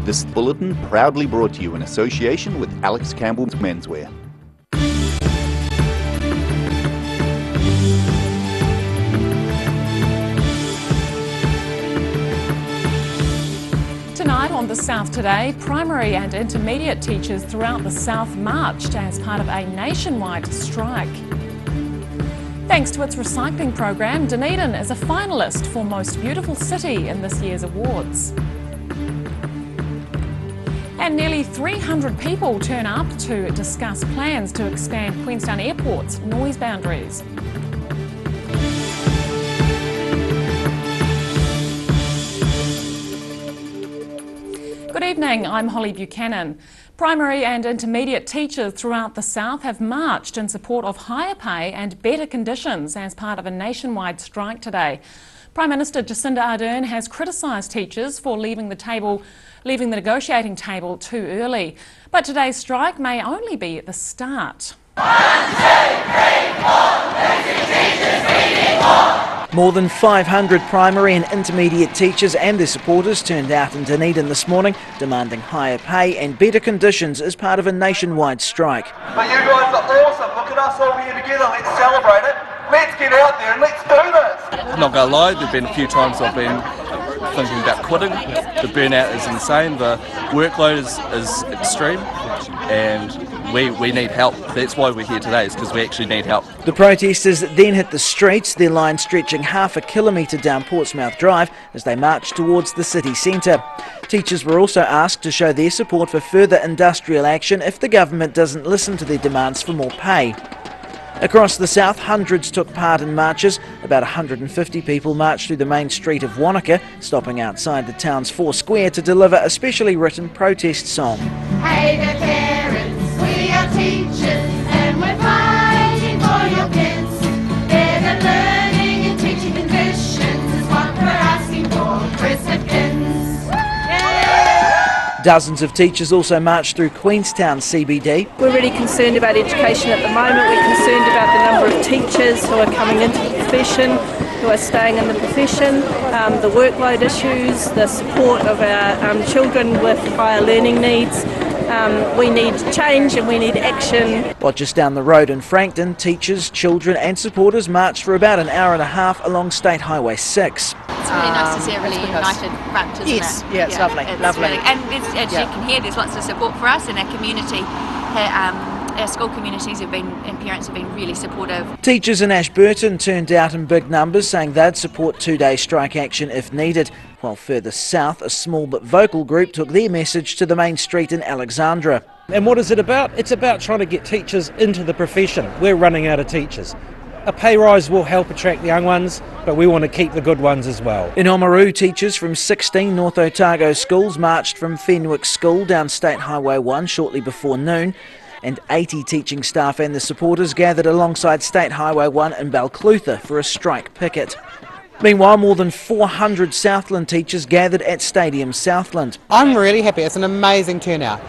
This bulletin proudly brought to you in association with Alex Campbell's Menswear. Tonight on The South Today, primary and intermediate teachers throughout the South marched as part of a nationwide strike. Thanks to its recycling program, Dunedin is a finalist for Most Beautiful City in this year's awards. And nearly 300 people turn up to discuss plans to expand Queenstown Airport's noise boundaries. Good evening, I'm Holly Buchanan. Primary and intermediate teachers throughout the South have marched in support of higher pay and better conditions as part of a nationwide strike today. Prime Minister Jacinda Ardern has criticised teachers for leaving the negotiating table too early. But today's strike may only be at the start. 1, 2, 3, 4, teachers, we need more. More than 500 primary and intermediate teachers and their supporters turned out in Dunedin this morning, demanding higher pay and better conditions as part of a nationwide strike. But you guys are awesome. Look at us all here together. Let's celebrate it. Let's get out there and let's do this. I'm not going to lie, there have been a few times I've been thinking about quitting. The burnout is insane, the workload is extreme, and we need help. That's why we're here today, is because we actually need help. The protesters then hit the streets, their line stretching half a kilometre down Portsmouth Drive as they marched towards the city centre. Teachers were also asked to show their support for further industrial action if the government doesn't listen to their demands for more pay. Across the south, hundreds took part in marches. About 150 people marched through the main street of Wanaka, stopping outside the town's Four Square to deliver a specially written protest song. Hey there parents, we are teachers and we're fighting for your kids. Better learning and teaching conditions is what we're asking for, Chris Hipkins. Dozens of teachers also marched through Queenstown CBD. We're really concerned about education at the moment. We're concerned about the number of teachers who are coming into the profession, who are staying in the profession, the workload issues, the support of our children with higher learning needs. We need change and we need action. While just down the road in Frankton, teachers, children and supporters marched for about an hour and a half along State Highway 6. It's really nice to see a really united front, isn't yes, it? Yeah, it's lovely. It's lovely. Really, and as you can hear, there's lots of support for us in our community. Our school communities and parents have been really supportive. Teachers in Ashburton turned out in big numbers, saying they'd support two-day strike action if needed, while further south, a small but vocal group took their message to the main street in Alexandra. And what is it about? It's about trying to get teachers into the profession. We're running out of teachers. A pay rise will help attract the young ones, but we want to keep the good ones as well. In Oamaru, teachers from 16 North Otago schools marched from Fenwick School down State Highway 1 shortly before noon, and 80 teaching staff and the supporters gathered alongside State Highway 1 in Balclutha for a strike picket. Meanwhile, more than 400 Southland teachers gathered at Stadium Southland. I'm really happy. It's an amazing turnout.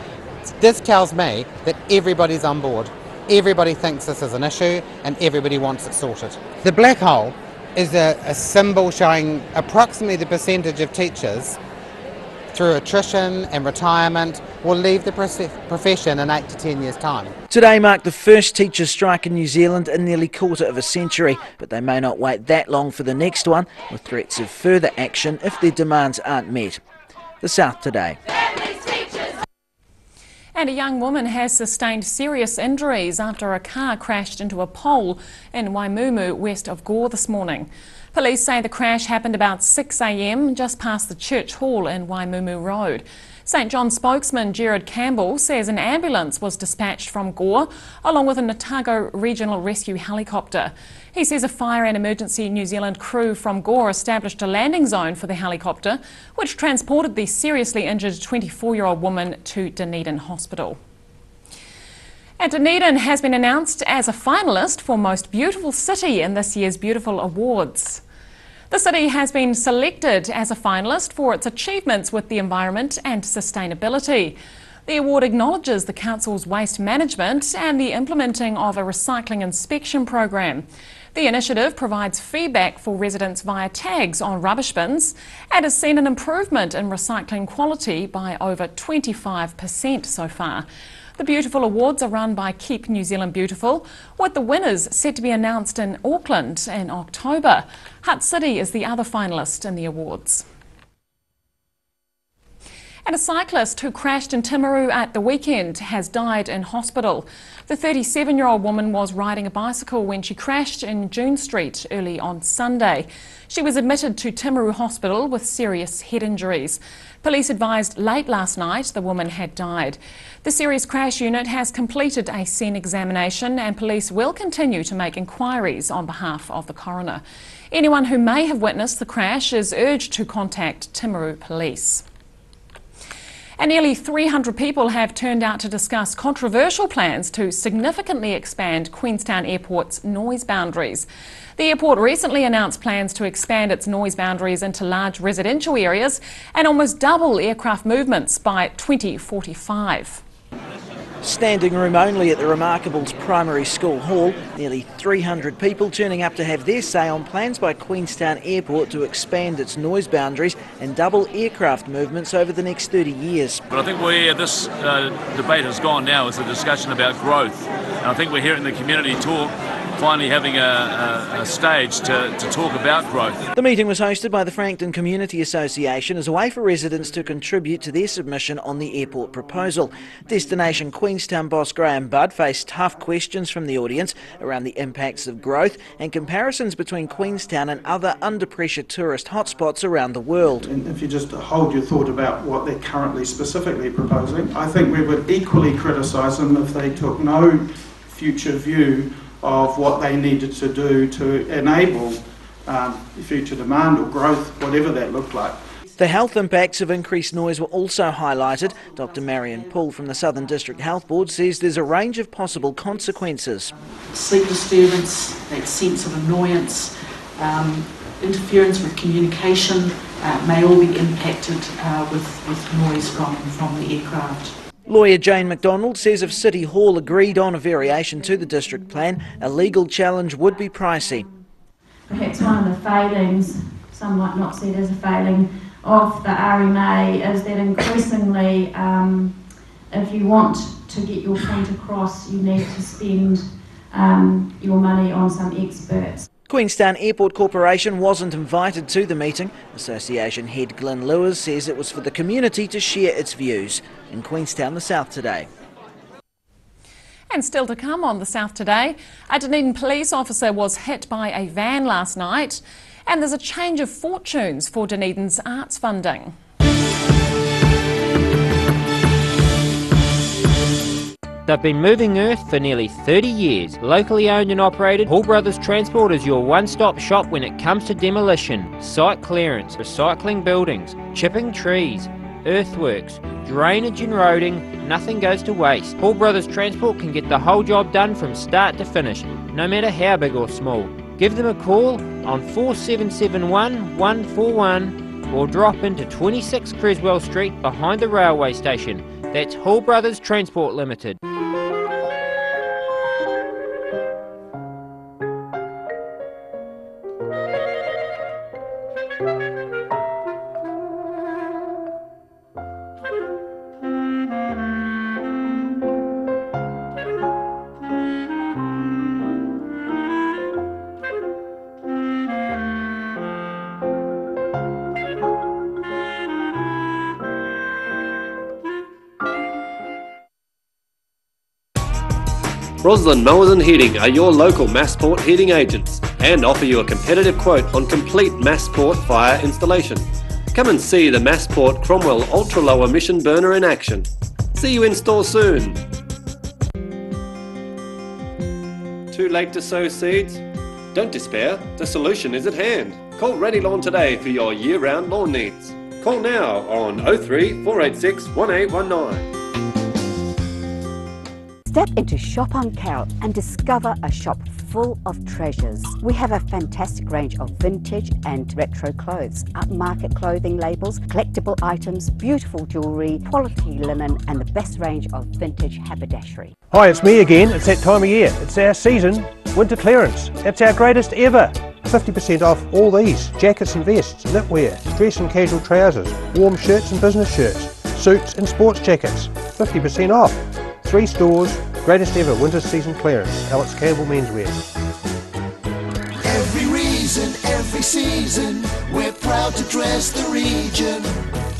This tells me that everybody's on board. Everybody thinks this is an issue and everybody wants it sorted. The black hole is a symbol showing approximately the percentage of teachers through attrition and retirement will leave the profession in 8 to 10 years' time. Today marked the first teacher strike in New Zealand in nearly a quarter of a century, but they may not wait that long for the next one, with threats of further action if their demands aren't met. The South Today. And a young woman has sustained serious injuries after a car crashed into a pole in Waimumu, west of Gore this morning. Police say the crash happened about 6 a.m. just past the church hall in Waimumu Road. St John spokesman Gerard Campbell says an ambulance was dispatched from Gore along with an Otago Regional Rescue helicopter. He says a Fire and Emergency New Zealand crew from Gore established a landing zone for the helicopter, which transported the seriously injured 24-year-old woman to Dunedin Hospital. And Dunedin has been announced as a finalist for Most Beautiful City in this year's Beautiful Awards. The city has been selected as a finalist for its achievements with the environment and sustainability. The award acknowledges the council's waste management and the implementing of a recycling inspection program. The initiative provides feedback for residents via tags on rubbish bins and has seen an improvement in recycling quality by over 25% so far. The Beautiful Awards are run by Keep New Zealand Beautiful, with the winners set to be announced in Auckland in October. Hutt City is the other finalist in the awards. And a cyclist who crashed in Timaru at the weekend has died in hospital. The 37-year-old woman was riding a bicycle when she crashed in June Street early on Sunday. She was admitted to Timaru Hospital with serious head injuries. Police advised late last night the woman had died. The Serious Crash Unit has completed a scene examination and police will continue to make inquiries on behalf of the coroner. Anyone who may have witnessed the crash is urged to contact Timaru Police. And nearly 300 people have turned out to discuss controversial plans to significantly expand Queenstown Airport's noise boundaries. The airport recently announced plans to expand its noise boundaries into large residential areas and almost double aircraft movements by 2045. Standing room only at the Remarkables Primary School Hall, nearly 300 people turning up to have their say on plans by Queenstown Airport to expand its noise boundaries and double aircraft movements over the next 30 years. But I think where this debate has gone now is a discussion about growth. And I think we're hearing the community talk, finally having a stage to talk about growth. The meeting was hosted by the Frankton Community Association as a way for residents to contribute to their submission on the airport proposal. Destination Queenstown boss Graham Budd faced tough questions from the audience around the impacts of growth and comparisons between Queenstown and other under-pressure tourist hotspots around the world. And if you just hold your thought about what they're currently specifically proposing, I think we would equally criticise them if they took no future view of what they needed to do to enable future demand or growth, whatever that looked like. The health impacts of increased noise were also highlighted. Dr Marion Poole from the Southern District Health Board says there's a range of possible consequences. Sleep disturbance, that sense of annoyance, interference with communication may all be impacted with noise from the aircraft. Lawyer Jane McDonald says if City Hall agreed on a variation to the district plan, a legal challenge would be pricey. Perhaps one of the failings, some might not see it as a failing, of the RMA is that increasingly if you want to get your point across, you need to spend your money on some experts. Queenstown Airport Corporation wasn't invited to the meeting. Association head Glyn Lewis says it was for the community to share its views. In Queenstown, the South Today. And still to come on the South Today, a Dunedin police officer was hit by a van last night, and there's a change of fortunes for Dunedin's arts funding. They've been moving earth for nearly 30 years. Locally owned and operated, Hall Brothers Transport is your one-stop shop when it comes to demolition, site clearance, recycling buildings, chipping trees, earthworks, drainage and roading. Nothing goes to waste. Hall Brothers Transport can get the whole job done from start to finish, no matter how big or small. Give them a call on 4771 141 or drop into 26 Creswell Street behind the railway station. That's Hall Brothers Transport Limited. Roslyn Mowers and Heating are your local Massport heating agents and offer you a competitive quote on complete Massport fire installation. Come and see the Massport Cromwell Ultra Low Emission Burner in action. See you in store soon. Too late to sow seeds? Don't despair, the solution is at hand. Call Ready Lawn today for your year-round lawn needs. Call now on 03 486 1819. Step into Shop on Carroll and discover a shop full of treasures. We have a fantastic range of vintage and retro clothes, upmarket clothing labels, collectible items, beautiful jewellery, quality linen and the best range of vintage haberdashery. Hi, it's me again. It's that time of year. It's our season winter clearance. It's our greatest ever. 50% off all these: jackets and vests, knitwear, dress and casual trousers, warm shirts and business shirts, suits and sports jackets. 50% off. 3 stores, greatest ever winter season clearance. Alex Campbell Menswear. Every reason, every season, we're proud to dress the region.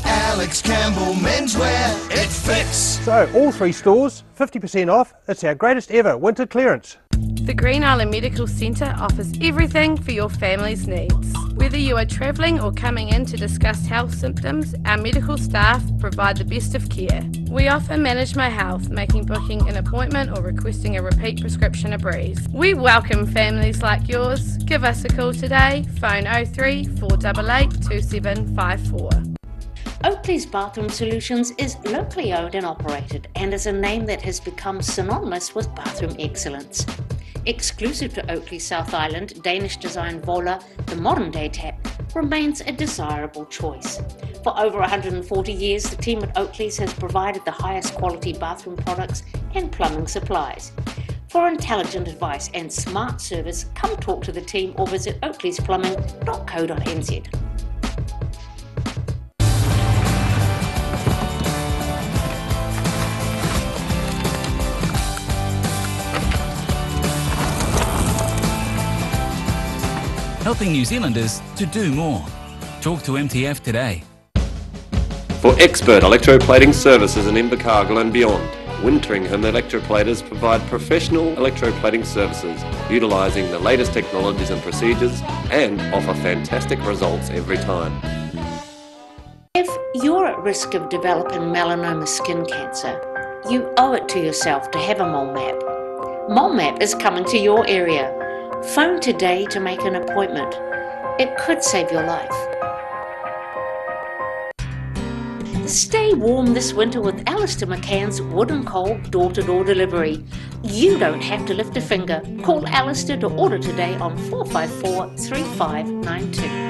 Alex Campbell Menswear, it fits. So, all 3 stores, 50% off. It's our greatest ever winter clearance. The Green Island Medical Centre offers everything for your family's needs. Whether you are travelling or coming in to discuss health symptoms, our medical staff provide the best of care. We offer Manage My Health, making booking an appointment or requesting a repeat prescription a breeze. We welcome families like yours. Give us a call today, phone 03 488 2754. Oakley's Bathroom Solutions is locally owned and operated and is a name that has become synonymous with bathroom excellence. Exclusive to Oakley South Island, Danish design Vola, the modern day tap, remains a desirable choice. For over 140 years, the team at Oakley's has provided the highest quality bathroom products and plumbing supplies. For intelligent advice and smart service, come talk to the team or visit oakleysPlumbing.co.nz. Helping New Zealanders to do more. Talk to MTF today. For expert electroplating services in Invercargill and beyond, Winteringham Electroplaters provide professional electroplating services utilising the latest technologies and procedures and offer fantastic results every time. If you're at risk of developing melanoma skin cancer, you owe it to yourself to have a mole map. Mole Map is coming to your area. Phone today to make an appointment. It could save your life. Stay warm this winter with Alistair McCann's Wood and Coal door-to-door delivery. You don't have to lift a finger. Call Alistair to order today on 454 3592.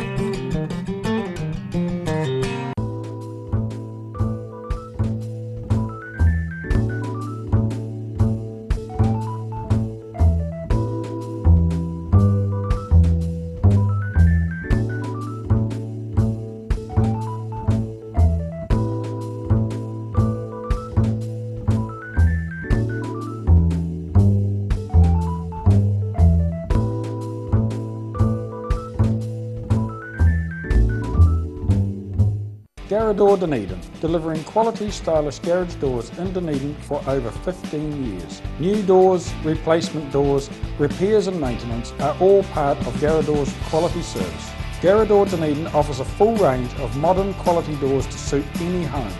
Garrador Dunedin, delivering quality stylish garage doors in Dunedin for over 15 years. New doors, replacement doors, repairs and maintenance are all part of Garrador's quality service. Garrador Dunedin offers a full range of modern quality doors to suit any home.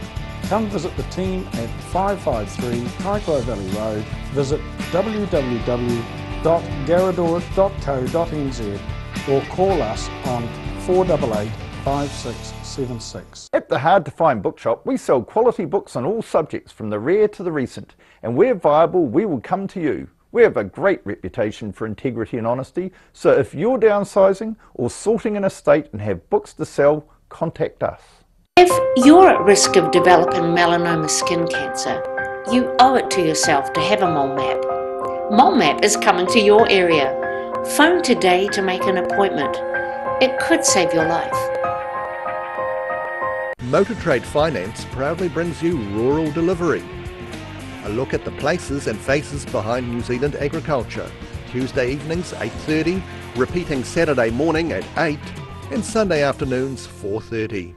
Come visit the team at 553 Kaikoura Valley Road. Visit www.garrador.co.nz or call us on 488 5676. At the Hard to Find Bookshop, we sell quality books on all subjects from the rare to the recent, and where viable, we will come to you. We have a great reputation for integrity and honesty, so if you're downsizing or sorting an estate and have books to sell, contact us. If you're at risk of developing melanoma skin cancer, you owe it to yourself to have a mole map. Mole Map is coming to your area. Phone today to make an appointment. It could save your life. Motor Trade Finance proudly brings you Rural Delivery. A look at the places and faces behind New Zealand agriculture. Tuesday evenings 8:30, repeating Saturday morning at 8 and Sunday afternoons 4:30.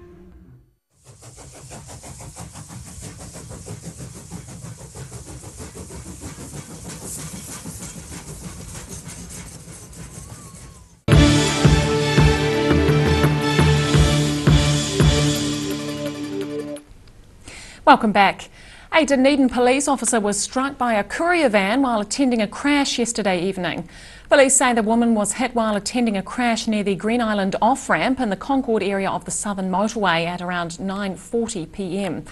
Welcome back. A Dunedin police officer was struck by a courier van while attending a crash yesterday evening. Police say the woman was hit while attending a crash near the Green Island off-ramp in the Concord area of the Southern Motorway at around 9:40 p.m.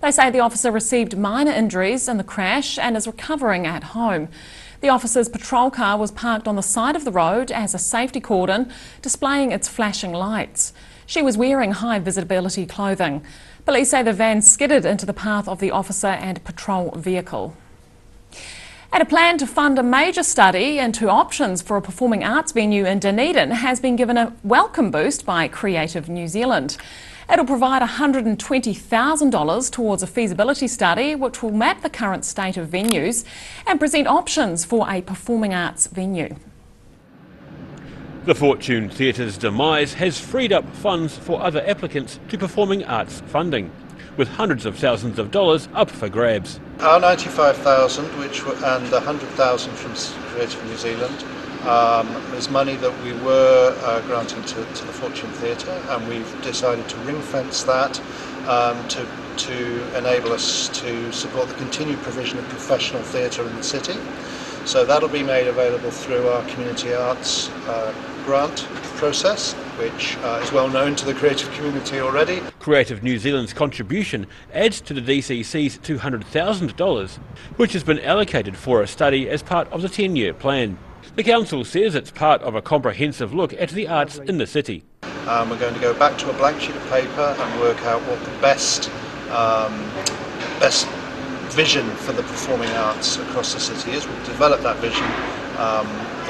They say the officer received minor injuries in the crash and is recovering at home. The officer's patrol car was parked on the side of the road as a safety cordon, displaying its flashing lights. She was wearing high visibility clothing. Police say the van skidded into the path of the officer and patrol vehicle. And a plan to fund a major study into options for a performing arts venue in Dunedin has been given a welcome boost by Creative New Zealand. It'll provide $120,000 towards a feasibility study which will map the current state of venues and present options for a performing arts venue. The Fortune Theatre's demise has freed up funds for other applicants to performing arts funding, with hundreds of thousands of dollars up for grabs. Our 95,000, and the 100,000 from Creative New Zealand, is money that we were granting to the Fortune Theatre, and we've decided to ring fence that to enable us to support the continued provision of professional theatre in the city. So that'll be made available through our community arts grant process, which is well known to the creative community already. Creative New Zealand's contribution adds to the DCC's $200,000, which has been allocated for a study as part of the 10-year plan. The council says it's part of a comprehensive look at the arts in the city. We're going to go back to a blank sheet of paper and work out what the best vision for the performing arts across the city is. We've developed that vision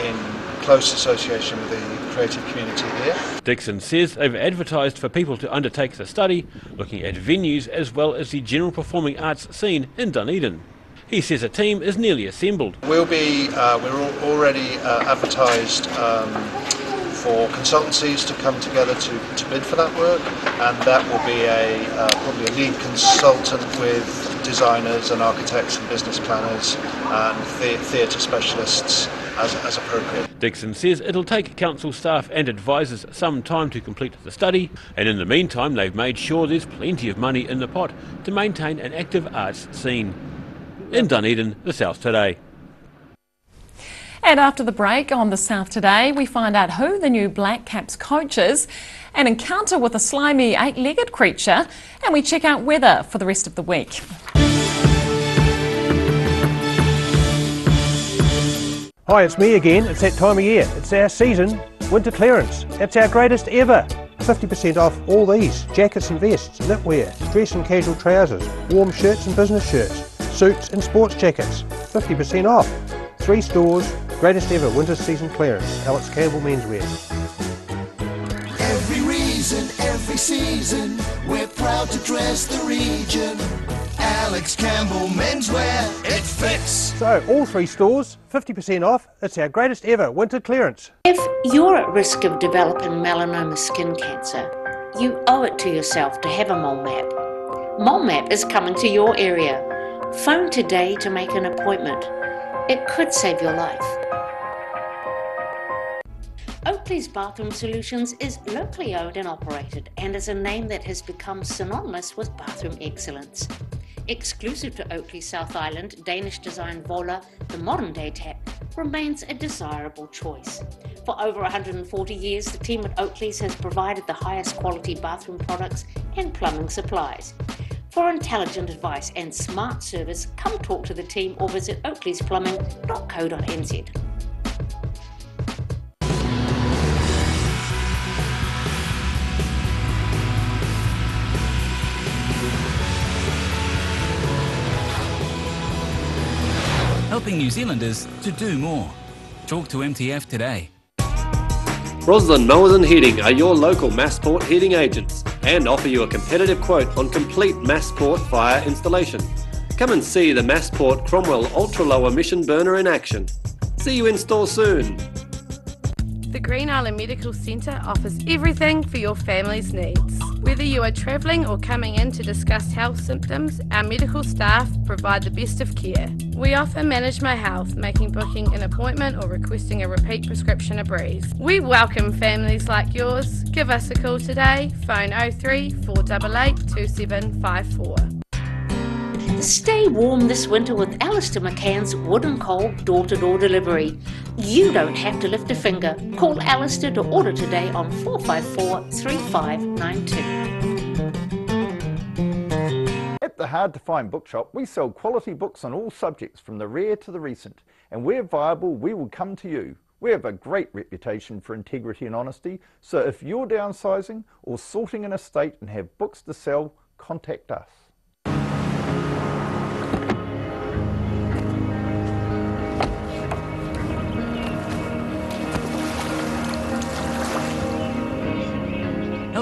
in close association with the creative community here. Dixon says they've advertised for people to undertake the study, looking at venues as well as the general performing arts scene in Dunedin. He says a team is nearly assembled. We're already advertised for consultancies to come together to bid for that work, and that will be probably a lead consultant with designers and architects and business planners and theatre specialists as appropriate. Dixon says it'll take council staff and advisors some time to complete the study, and in the meantime they've made sure there's plenty of money in the pot to maintain an active arts scene. In Dunedin, the South Today. And after the break on the South Today, we find out who the new Black Caps coach is, an encounter with a slimy 8-legged creature, and we check out weather for the rest of the week. Hi, it's me again. It's that time of year. It's our season, winter clearance. It's our greatest ever. 50% off all these: jackets and vests, knitwear, dress and casual trousers, warm shirts and business shirts, suits and sports jackets. 50% off. 3 stores, greatest ever winter season clearance. Alex Campbell Menswear. Every reason, every season, we're proud to dress the region. Alex Campbell Menswear, it fits. So, all 3 stores, 50% off. It's our greatest ever winter clearance. If you're at risk of developing melanoma skin cancer, you owe it to yourself to have a mole map. Mole Map is coming to your area. Phone today to make an appointment. It could save your life. Oakley's Bathroom Solutions is locally owned and operated and is a name that has become synonymous with bathroom excellence. Exclusive to Oakley South Island, Danish design Vola, the modern day tap, remains a desirable choice. For over 140 years, the team at Oakley's has provided the highest quality bathroom products and plumbing supplies. For intelligent advice and smart service, come talk to the team or visit oakleysplumbing.co.nz. Helping New Zealanders to do more. Talk to MTF today. Roslyn Mowers and Heating are your local Massport heating agents and offer you a competitive quote on complete Massport fire installation. Come and see the Massport Cromwell Ultra Low Emission Burner in action. See you in store soon. The Green Island Medical Centre offers everything for your family's needs. Whether you are travelling or coming in to discuss health symptoms, our medical staff provide the best of care. We offer Manage My Health, making booking an appointment or requesting a repeat prescription a breeze. We welcome families like yours. Give us a call today, phone 03 488 2754. Stay warm this winter with Alistair McCann's Wood and Coal door-to-door delivery. You don't have to lift a finger. Call Alistair to order today on 454 3592. At the Hard to Find Bookshop, we sell quality books on all subjects from the rare to the recent, and where viable, we will come to you. We have a great reputation for integrity and honesty, so if you're downsizing or sorting an estate and have books to sell, contact us.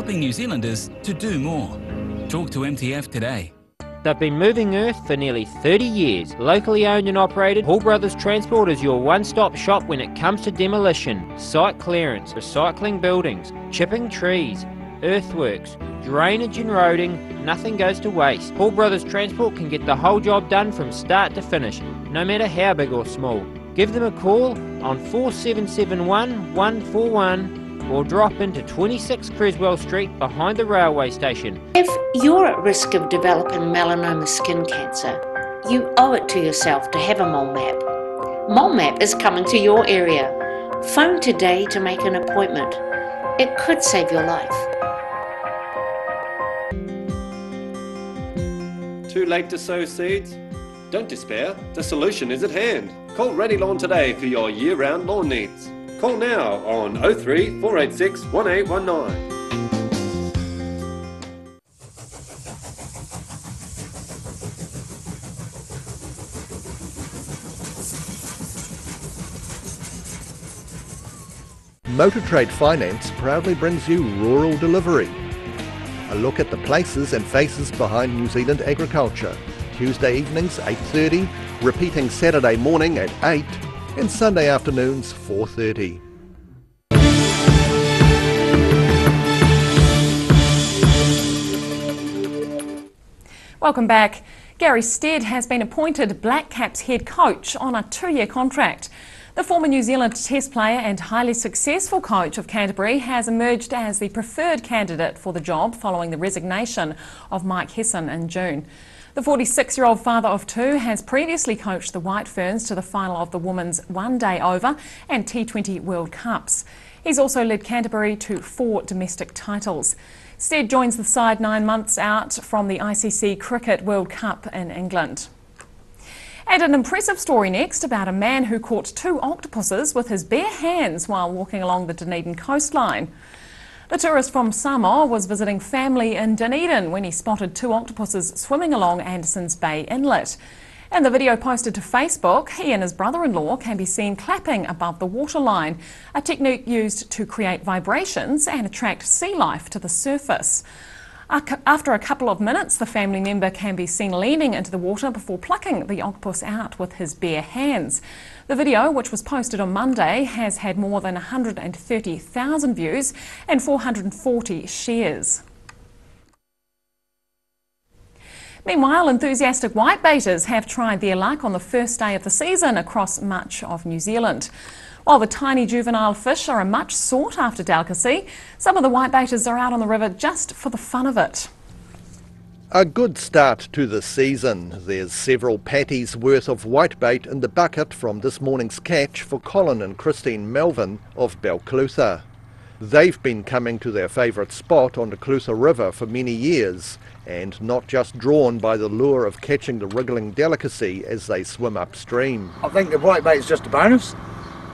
helping New Zealanders to do more. Talk to MTF today. They've been moving earth for nearly 30 years. Locally owned and operated, Hall Brothers Transport is your one-stop shop when it comes to demolition, site clearance, recycling buildings, chipping trees, earthworks, drainage and roading. Nothing goes to waste. Hall Brothers Transport can get the whole job done from start to finish, no matter how big or small. Give them a call on 4771 141 or drop into 26 Creswell Street behind the railway station. If you're at risk of developing melanoma skin cancer, you owe it to yourself to have a mole map. Mole Map is coming to your area. Phone today to make an appointment. It could save your life. Too late to sow seeds? Don't despair, the solution is at hand. Call Ready Lawn today for your year-round lawn needs. Call now on 03 486 1819. Motor Trade Finance proudly brings you Rural Delivery. A look at the places and faces behind New Zealand agriculture. Tuesday evenings 8:30, repeating Saturday morning at 8 and Sunday afternoons 4:30. Welcome back. Gary Stead has been appointed Black Caps head coach on a 2-year contract. The former New Zealand Test player and highly successful coach of Canterbury has emerged as the preferred candidate for the job following the resignation of Mike Hesson in June. The 46-year-old father of two has previously coached the White Ferns to the final of the Women's One-Day Over and T20 World Cups. He's also led Canterbury to 4 domestic titles. Stead joins the side 9 months out from the ICC Cricket World Cup in England. And an impressive story next about a man who caught 2 octopuses with his bare hands while walking along the Dunedin coastline. The tourist from Samoa was visiting family in Dunedin when he spotted 2 octopuses swimming along Anderson's Bay Inlet. In the video posted to Facebook, he and his brother-in-law can be seen clapping above the waterline, a technique used to create vibrations and attract sea life to the surface. After a couple of minutes, the family member can be seen leaning into the water before plucking the octopus out with his bare hands. The video, which was posted on Monday, has had more than 130,000 views and 440 shares. Meanwhile, enthusiastic whitebaiters have tried their luck on the first day of the season across much of New Zealand. While the tiny juvenile fish are a much sought after delicacy, some of the whitebaiters are out on the river just for the fun of it. A good start to the season. There's several patties worth of whitebait in the bucket from this morning's catch for Colin and Christine Melvin of Balclutha. They've been coming to their favourite spot on the Clutha River for many years, and not just drawn by the lure of catching the wriggling delicacy as they swim upstream. I think the whitebait's just a bonus.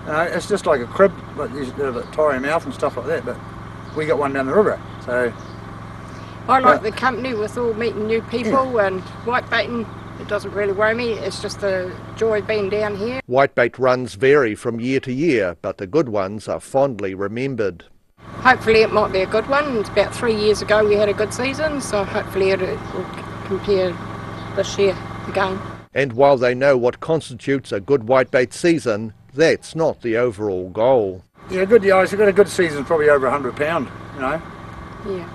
It's just like a crib, but there's a bit of a Victoria mouth and stuff like that, but we got one down the river, so... I like the company with all meeting new people and whitebaiting. It doesn't really worry me, it's just the joy of being down here. Whitebait runs vary from year to year, but the good ones are fondly remembered. Hopefully it might be a good one. It's about 3 years ago we had a good season, so hopefully it will compare this year again. And while they know what constitutes a good whitebait season, that's not the overall goal. Yeah, good guys, we've got a good season, probably over £100, you know. Yeah.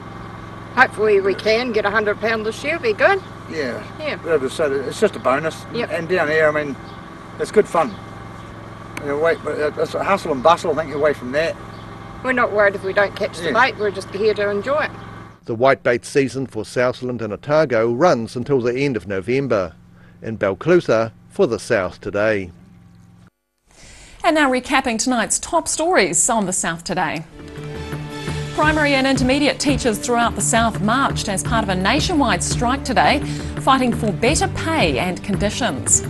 Hopefully we can get £100 this year, be good. Yeah. Yeah. So it's just a bonus. Yep. And down here, I mean, it's good fun. It's a hustle and bustle, I think, away from that. We're not worried if we don't catch the bait, we're just here to enjoy it. The whitebait season for Southland and Otago runs until the end of November. In Balclutha, for the South Today. And now recapping tonight's top stories on the South Today. Primary and intermediate teachers throughout the South marched as part of a nationwide strike today, fighting for better pay and conditions.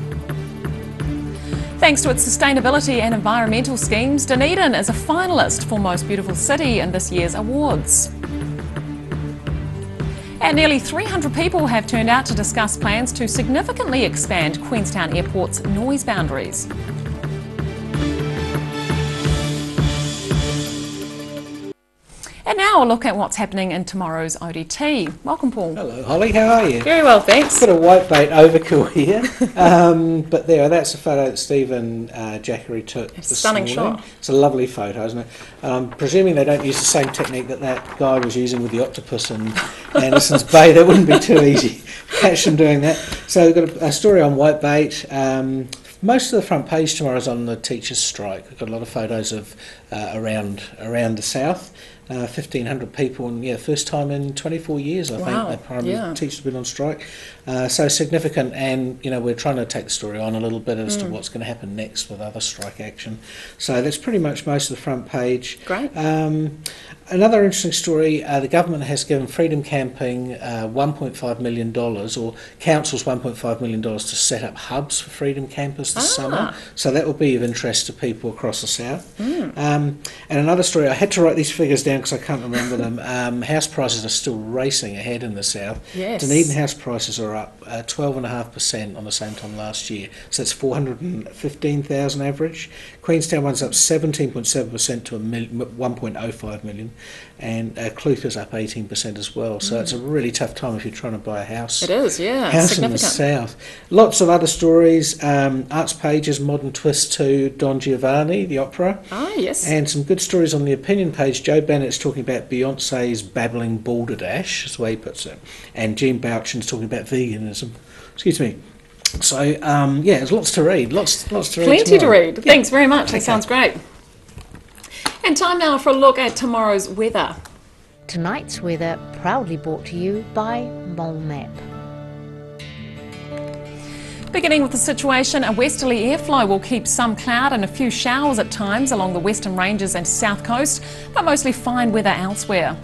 Thanks to its sustainability and environmental schemes, Dunedin is a finalist for Most Beautiful City in this year's awards. And nearly 300 people have turned out to discuss plans to significantly expand Queenstown Airport's noise boundaries. And now a look at what's happening in tomorrow's ODT. Welcome, Paul. Hello, Holly. How are you? Very well, thanks. Bit of whitebait overkill here, but that's a photo that Stephen Jackery took this stunning morning. shot. It's a lovely photo, isn't it? Presuming they don't use the same technique that guy was using with the octopus in Anderson's Bay. That wouldn't be too easy. Catch them doing that. So we've got a story on whitebait. Most of the front page tomorrow is on the teachers' strike. We've got a lot of photos of around the south. 1,500 people, and first time in 24 years, I think, the primary teachers have been on strike. So significant, and we're trying to take the story on a little bit as to what's going to happen next with other strike action. So that's pretty much most of the front page. Great. Another interesting story, the government has given Freedom Camping $1.5 million, or councils $1.5 million to set up hubs for Freedom Campers this summer. So that will be of interest to people across the south. And another story, I had to write these figures down because I can't remember them. House prices are still racing ahead in the south. Yes. Dunedin house prices are up 12.5% on the same time last year. So that's 415,000 average. Queenstown one's up 17.7% to 1.05 million. And Clutha's up 18% as well. So it's a really tough time if you're trying to buy a house. It is, yeah. House in the south. Lots of other stories. Arts Pages, Modern Twist to Don Giovanni, the opera. Ah, yes. And some good stories on the opinion page. Joe Bennett's talking about Beyonce's babbling balderdash, that's the way he puts it. And Jean Bouchen's talking about veganism. Excuse me. So, there's lots to read. Lots to read. Plenty to read. Yeah. Thanks very much. That sounds great. And time now for a look at tomorrow's weather. Tonight's weather proudly brought to you by Mole Map. Beginning with the situation, a westerly airflow will keep some cloud and a few showers at times along the western ranges and south coast, but mostly fine weather elsewhere.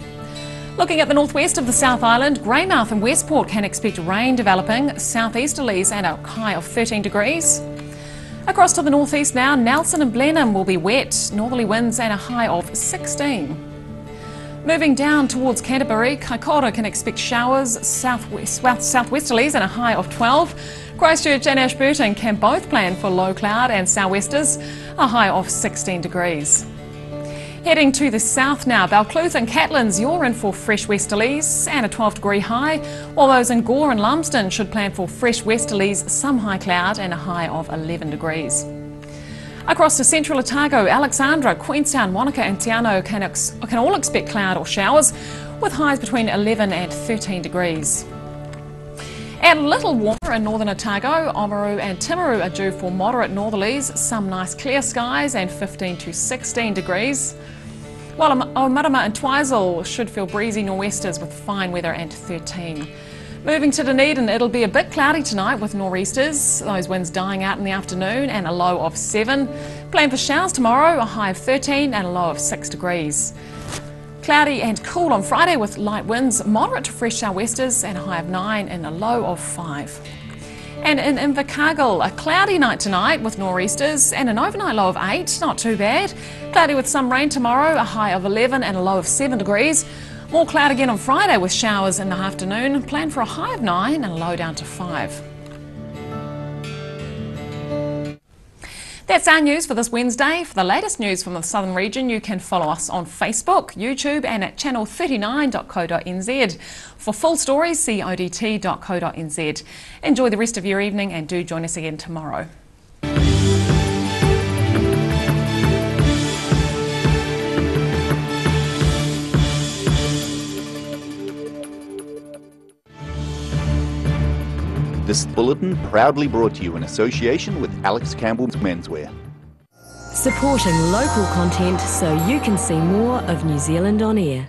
Looking at the northwest of the South Island, Greymouth and Westport can expect rain developing, southeasterlies and a high of 13 degrees. Across to the northeast now, Nelson and Blenheim will be wet, northerly winds and a high of 16. Moving down towards Canterbury, Kaikoura can expect showers, southwesterlies and a high of 12. Christchurch and Ashburton can both plan for low cloud and sou'westers, a high of 16 degrees. Heading to the south now, Balclutha and Catlins, you're in for fresh westerlies and a 12-degree high, while those in Gore and Lumsden should plan for fresh westerlies, some high cloud and a high of 11 degrees. Across to central Otago, Alexandra, Queenstown, Wanaka and Te Anau can all expect cloud or showers, with highs between 11 and 13 degrees. And a little warmer in northern Otago, Oamaru and Timaru are due for moderate northerlies, some nice clear skies and 15 to 16 degrees. While Omarama and Twizel should feel breezy nor'westers with fine weather and 13. Moving to Dunedin, it'll be a bit cloudy tonight with nor'easters, those winds dying out in the afternoon and a low of 7. Plan for showers tomorrow, a high of 13 and a low of 6 degrees. Cloudy and cool on Friday with light winds, moderate to fresh sou'westers and a high of 9 and a low of 5. And in Invercargill, a cloudy night tonight with nor'easters and an overnight low of 8, not too bad. Cloudy with some rain tomorrow, a high of 11 and a low of 7 degrees. More cloud again on Friday with showers in the afternoon. Plan for a high of 9 and a low down to 5. That's our news for this Wednesday. For the latest news from the southern region, you can follow us on Facebook, YouTube and at channel39.co.nz. For full stories, see odt.co.nz. Enjoy the rest of your evening and do join us again tomorrow. This bulletin proudly brought to you in association with Alex Campbell's Menswear. Supporting local content so you can see more of New Zealand on air.